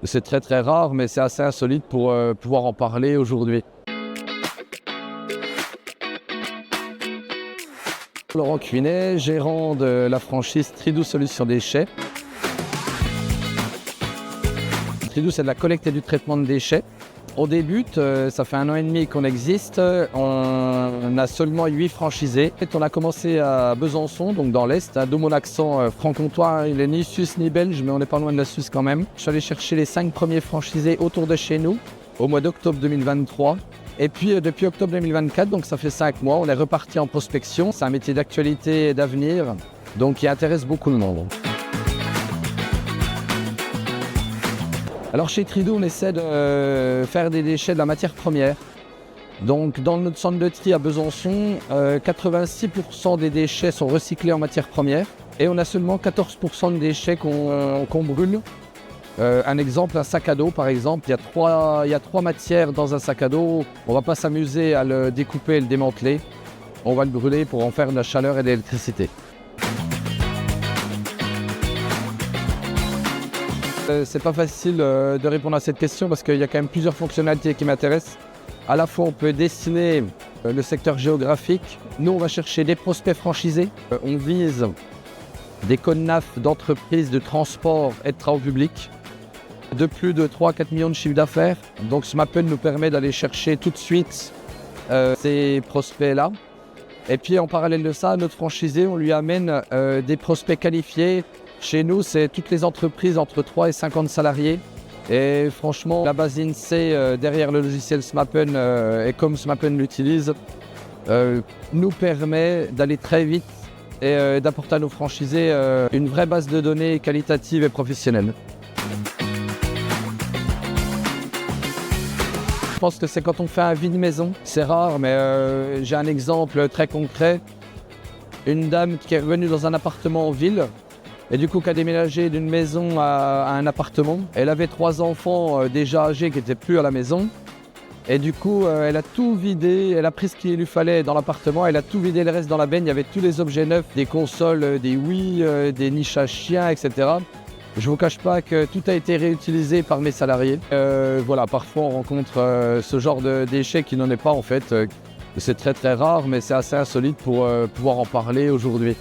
C'est très très rare, mais c'est assez insolite pour pouvoir en parler aujourd'hui. Laurent Cuinet, gérant de la franchise Tridou Solutions Déchets. Tridou, c'est de la collecte et du traitement de déchets. On débute, ça fait 1 an et demi qu'on existe, on a seulement 8 franchisés. On a commencé à Besançon, donc dans l'Est, d'où mon accent franc-comtois. Il n'est ni suisse ni belge, mais on n'est pas loin de la Suisse quand même. Je suis allé chercher les 5 premiers franchisés autour de chez nous, au mois d'octobre 2023. Et puis depuis octobre 2024, donc ça fait 5 mois, on est reparti en prospection. C'est un métier d'actualité et d'avenir, donc qui intéresse beaucoup de monde. Alors chez Tridou, on essaie de faire des déchets de la matière première. Donc dans notre centre de tri à Besançon, 86% des déchets sont recyclés en matière première et on a seulement 14% de déchets qu'on brûle. Un exemple, un sac à dos par exemple, il y a 3 matières dans un sac à dos. On ne va pas s'amuser à le découper et le démanteler. On va le brûler pour en faire de la chaleur et de l'électricité. C'est pas facile de répondre à cette question parce qu'il y a quand même plusieurs fonctionnalités qui m'intéressent. À la fois, on peut dessiner le secteur géographique. Nous, on va chercher des prospects franchisés. On vise des codes NAF d'entreprises de transport et de travaux publics de plus de 3 à 4 millions de chiffres d'affaires. Donc, ce Mappen nous permet d'aller chercher tout de suite ces prospects-là. Et puis, en parallèle de ça, notre franchisé, on lui amène des prospects qualifiés. Chez nous, c'est toutes les entreprises entre 3 et 50 salariés. Et franchement, la base INSEE derrière le logiciel SMAPN et comme SMAPN l'utilise, nous permet d'aller très vite et d'apporter à nos franchisés une vraie base de données qualitative et professionnelle. Je pense que c'est quand on fait un vide maison. C'est rare, mais j'ai un exemple très concret. Une dame qui est revenue dans un appartement en ville. Et du coup, qui a déménagé d'une maison à un appartement. Elle avait 3 enfants déjà âgés qui n'étaient plus à la maison. Et du coup, elle a tout vidé, elle a pris ce qu'il lui fallait dans l'appartement, elle a tout vidé, le reste dans la benne. Il y avait tous les objets neufs, des consoles, des Wii, des niches à chiens, etc. Je ne vous cache pas que tout a été réutilisé par mes salariés. Voilà, parfois on rencontre ce genre de déchets qui n'en est pas en fait. C'est très très rare, mais c'est assez insolite pour pouvoir en parler aujourd'hui.